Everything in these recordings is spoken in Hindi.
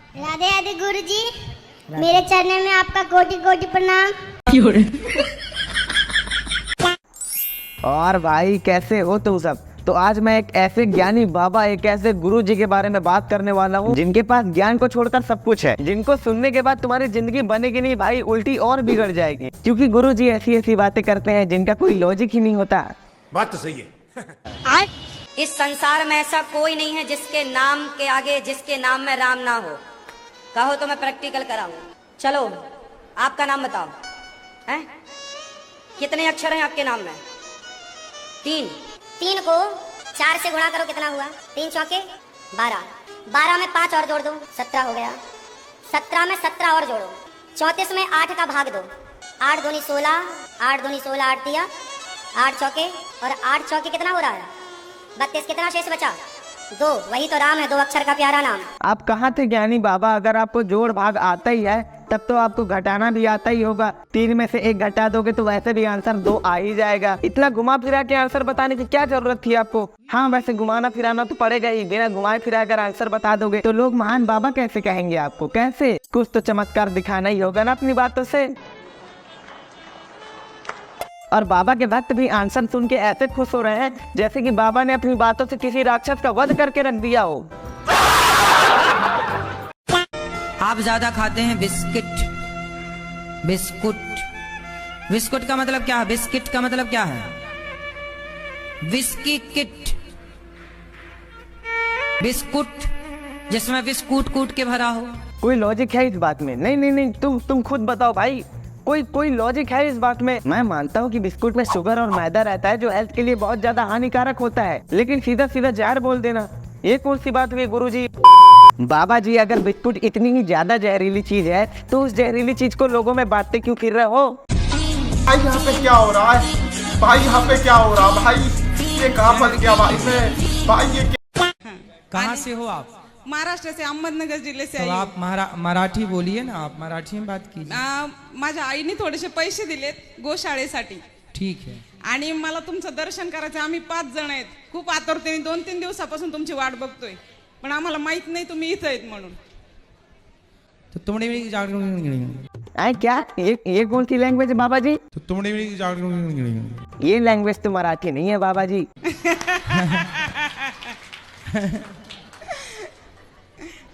राधे राधे गुरुजी, मेरे चरणों में आपका कोटि कोटि प्रणाम। और भाई कैसे हो तुम सब। तो आज मैं एक ऐसे ज्ञानी बाबा, एक ऐसे गुरु जी के बारे में बात करने वाला हूँ जिनके पास ज्ञान को छोड़कर सब कुछ है, जिनको सुनने के बाद तुम्हारी जिंदगी बनेगी नहीं भाई, उल्टी और बिगड़ जाएगी। क्योंकि गुरु जी ऐसी ऐसी बातें करते हैं जिनका कोई लॉजिक ही नहीं होता। बात तो सही है। इस संसार में ऐसा कोई नहीं है जिसके नाम के आगे जिसके नाम में राम ना हो। कहो तो मैं प्रैक्टिकल कराऊं। चलो आपका नाम बताओ। हैं? कितने अक्षर हैं आपके नाम में? 3। 3 को 4 से गुणा करो, कितना हुआ? 3 चौके 12, 12 में 5 और जोड़ दो, 17 हो गया। 17 में 17 और जोड़ो, 34 में 8 का भाग दो, 8 दूनी 16, 8 दूनी 16, 8 दिया, 8 चौके और 8 चौके कितना हो रहा है? 32। कितना शेष बचा? 2। वही तो राम है, 2 अक्षर का प्यारा नाम। आप कहाँ थे ज्ञानी बाबा? अगर आपको जोड़ भाग आता ही है तब तो आपको घटाना भी आता ही होगा। 3 में से 1 घटा दोगे तो वैसे भी आंसर 2 आ ही जाएगा। इतना घुमा फिरा के आंसर बताने की क्या जरूरत थी आपको? हाँ वैसे घुमाना फिराना तो पड़ेगा ही, बिना घुमाए फिरा कर आंसर बता दोगे तो लोग महान बाबा कैसे कहेंगे आपको? कैसे? कुछ तो चमत्कार दिखाना ही होगा ना अपनी बातों से। और बाबा के भक्त भी आंसर सुन के ऐसे खुश हो रहे हैं जैसे कि बाबा ने अपनी बातों से किसी राक्षस का वध करके रख दिया हो। आप ज्यादा खाते हैं बिस्किट। बिस्कुट का मतलब क्या है? बिस्किट का मतलब क्या है? Whisky kit. बिस्कुट जिसमें बिस्कुट कूट के भरा हो। कोई लॉजिक है इस बात में? नहीं नहीं नहीं, तुम खुद बताओ भाई, कोई लॉजिक है इस बात में? मैं मानता हूँ कि बिस्कुट में शुगर और मैदा रहता है जो हेल्थ के लिए बहुत ज्यादा हानिकारक होता है, लेकिन सीधा सीधा जहर बोल देना, ये कौन सी बात हुई गुरुजी? बाबा जी अगर बिस्कुट इतनी ही ज्यादा जहरीली चीज है तो उस जहरीली चीज को लोगों में बांटते क्यों फिर रहे हो? भाई यहाँ पे क्या हो रहा है? भाई यहाँ पे क्या हो रहा है? भाई ये कहाँ फंस गया भाई मैं? भाई ये कहाँ से हो आप? महाराष्ट्र से, अहमदनगर जिल्हे से तो आई आप मराठी बोलिए ना, आप मराठी में बात कीजिए। माझ्या आईने थोडेसे पैसे दिलेत गोशाळेसाठी ठीक है। आणि मला तुमचं दर्शन करायचं। आम्ही 5 जण आहेत, खूप आतुरतेने 2-3 दिवसापासून तुमची वाट बघतोय, पण आम्हाला माहित नाही तुम्ही इथं आहेत म्हणून। तो तुमने आए क्या? ये कौन सी लैंग्वेज है बाबा जी? तो तुमने ये लैंग्वेज तो मराठी नहीं है बाबा जी।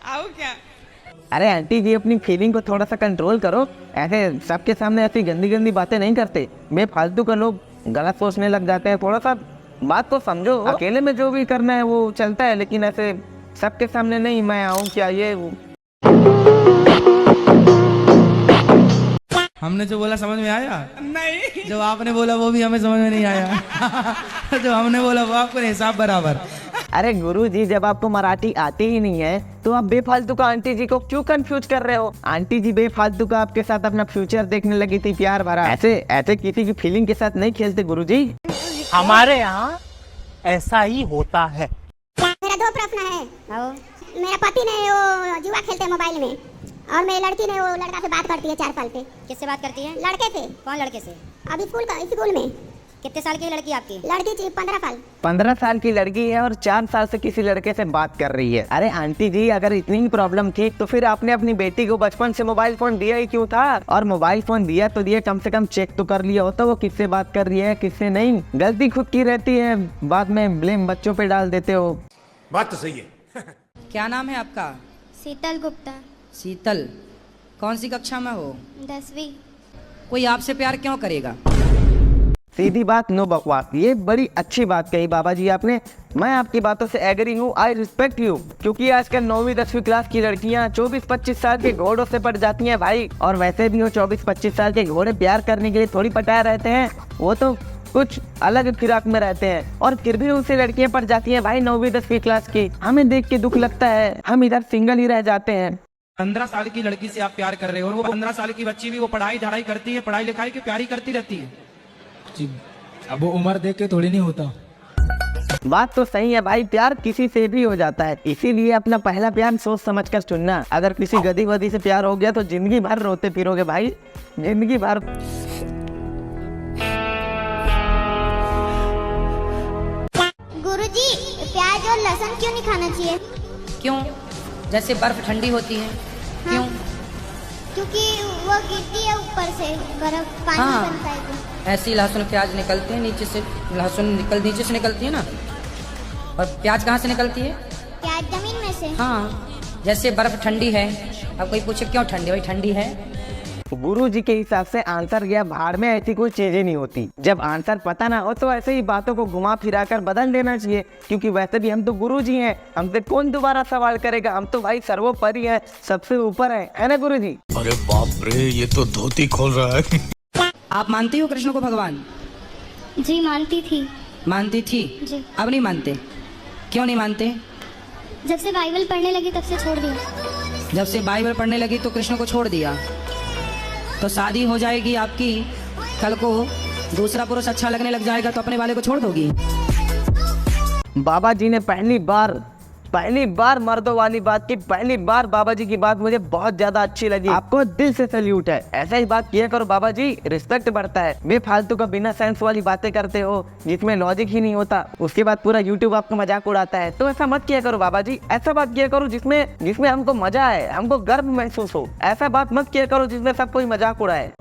आओ क्या? अरे आंटी जी अपनी फीलिंग को थोड़ा सा कंट्रोल करो, ऐसे सबके सामने ऐसी गंदी गंदी बातें नहीं करते। बेफालतू का लोग गलत सोचने लग जाते हैं। थोड़ा सा बात को समझो। अकेले में जो भी करना है वो चलता है, लेकिन ऐसे सबके सामने नहीं मैं आऊँ क्या ये वो। हमने जो बोला समझ में आया? नहीं। जो आपने बोला वो भी हमें समझ में नहीं आया। जो हमने बोला वो आपको हिसाब बराबर। अरे गुरु जी जब आपको मराठी आती ही नहीं है तो आप बेफालतू का आंटी जी को क्यों कंफ्यूज कर रहे हो? आंटी जी बेफालतू का आपके साथ अपना फ्यूचर देखने लगी थी प्यार भरा। ऐसे किसी की फीलिंग के साथ नहीं खेलते गुरु जी। हमारे यहाँ ऐसा ही होता है। मेरा 2 प्रश्न है। मेरा पति ने वो जुआ खेलते हैं मोबाइल में, और मेरी लड़की ने वो लड़का से बात करती है 4 साल पे। किससे बात करती है? लड़के से। कौन लड़के से? अब स्कूल में। कितने साल की लड़की आपकी? लड़की 15 साल। 15 साल की लड़की है और 4 साल से किसी लड़के से बात कर रही है। अरे आंटी जी अगर इतनी ही प्रॉब्लम थी तो फिर आपने अपनी बेटी को बचपन से मोबाइल फोन दिया ही क्यों था? और मोबाइल फोन दिया तो दिया, कम से कम चेक तो कर लिया होता वो किससे बात कर रही है किससे नहीं। गलती खुद की रहती है, बाद में ब्लेम बच्चों पे डाल देते हो। बात तो सही है। क्या नाम है आपका? शीतल गुप्ता। शीतल। कौन सी कक्षा में हो? 10वीं। कोई आपसे प्यार क्यों करेगा? सीधी बात, नो बकवास। ये बड़ी अच्छी बात कही बाबा जी आपने, मैं आपकी बातों से एग्री हूँ। I respect you. क्योंकि आजकल 9वीं 10वीं क्लास की लड़कियाँ 24-25 साल के घोड़ों से पट जाती हैं भाई। और वैसे भी वो 24-25 साल के घोड़े प्यार करने के लिए थोड़ी पटाए रहते हैं, वो तो कुछ अलग फिराक में रहते हैं। और फिर भी उनसे लड़कियां पट जाती हैं भाई 9वीं 10वीं क्लास की। हमें देख के दुख लगता है, हम इधर सिंगल ही रह जाते हैं। 15 साल की लड़की से आप प्यार कर रहे हो और वो 15 साल की बच्ची भी वो पढ़ाई झाड़ाई करती है, पढ़ाई लिखाई की प्यारी करती रहती है। जी अब वो उम्र देख के थोड़ी नहीं होता। बात तो सही है भाई, प्यार किसी से भी हो जाता है, इसीलिए अपना पहला प्यार सोच समझ कर चुनना। अगर किसी गधी वधी से प्यार हो गया तो जिंदगी भर रोते फिरोगे भाई, जिंदगी भर। गुरुजी, प्याज और लहसुन क्यों नहीं खाना चाहिए? क्यों? जैसे बर्फ ठंडी होती है। क्यों? क्योंकि वो गिरती है ऊपर से, बर्फ पानी हाँ। बनता है तो। ऐसे ही लहसुन प्याज निकलते हैं नीचे से, नीचे से निकलती है ना। और प्याज कहाँ से निकलती है? प्याज जमीन में से। हाँ, जैसे बर्फ ठंडी है। अब कोई पूछे क्यों ठंडी? भाई ठंडी है। गुरु जी के हिसाब से आंसर गया भाड़ में, ऐसी कोई चीजें नहीं होती। जब आंसर पता ना हो तो ऐसे ही बातों को घुमा फिरा कर बदल देना चाहिए, क्योंकि वैसे भी हम तो गुरु जी हैं, हमसे कौन दोबारा सवाल करेगा। हम तो भाई सर्वोपरि है, सबसे ऊपर है ना गुरु जी? अरे बाप रे, ये तो धोती खोल रहा है। आप मानती हो कृष्ण को भगवान? जी मानती थी। मानती थी? जी। अब नहीं मानते? क्यों नहीं मानते? जब से बाइबल पढ़ने लगी तब से छोड़ दिया। जब से बाइबल पढ़ने लगी तो कृष्ण को छोड़ दिया। तो शादी हो जाएगी आपकी, कल को दूसरा पुरुष अच्छा लगने लग जाएगा तो अपने वाले को छोड़ दोगी? बाबा जी ने पहली बार मर्दों वाली बात की, पहली बार बाबा जी की बात मुझे बहुत ज्यादा अच्छी लगी। आपको दिल से सैल्यूट है, ऐसा ही बात किया करो बाबा जी, रिस्पेक्ट बढ़ता है। बेफालतू का बिना सेंस वाली बातें करते हो जिसमें लॉजिक ही नहीं होता, उसके बाद पूरा यूट्यूब आपका मजाक उड़ाता है। तो ऐसा मत किया करो बाबा जी, ऐसा बात किया करो जिसमें हमको मजा आए, हमको गर्व महसूस हो। ऐसा बात मत किया करो जिसमें सब कोई मजाक उड़ाए।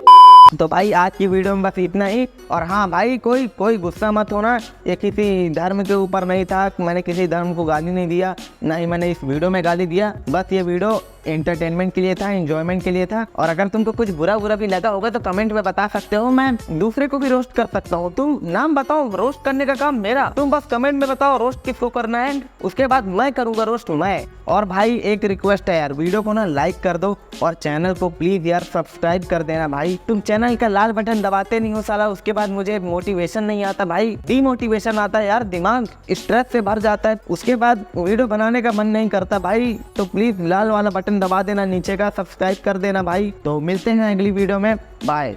तो भाई आज की वीडियो में बस इतना ही। और हाँ भाई, कोई गुस्सा मत होना, ये किसी धर्म के ऊपर नहीं था। मैंने किसी धर्म को गाली नहीं दिया, ना ही मैंने इस वीडियो में गाली दिया। बस ये वीडियो एंटरटेनमेंट के लिए था, एंजॉयमेंट के लिए था। और अगर तुमको कुछ बुरा भी लगा होगा तो कमेंट में बता सकते हो, मैं दूसरे को भी रोस्ट कर सकता हूँ। तुम नाम बताओ, रोस्ट करने का काम मेरा, तुम बस कमेंट में बताओ रोस्ट किसको करना है, उसके बाद मैं करूँगा रोस्ट मैं। और भाई एक रिक्वेस्ट है यार, वीडियो को ना लाइक कर दो और चैनल को प्लीज यार सब्सक्राइब कर देना भाई। तुम चैनल का लाल बटन दबाते नहीं हो साला, उसके बाद मुझे मोटिवेशन नहीं आता भाई, डीमोटिवेशन आता है यार, दिमाग स्ट्रेस से भर जाता है, उसके बाद वीडियो बनाने का मन नहीं करता भाई। तो प्लीज लाल वाला बटन दबा देना नीचे का, सब्सक्राइब कर देना भाई। तो मिलते हैं अगली वीडियो में, बाय।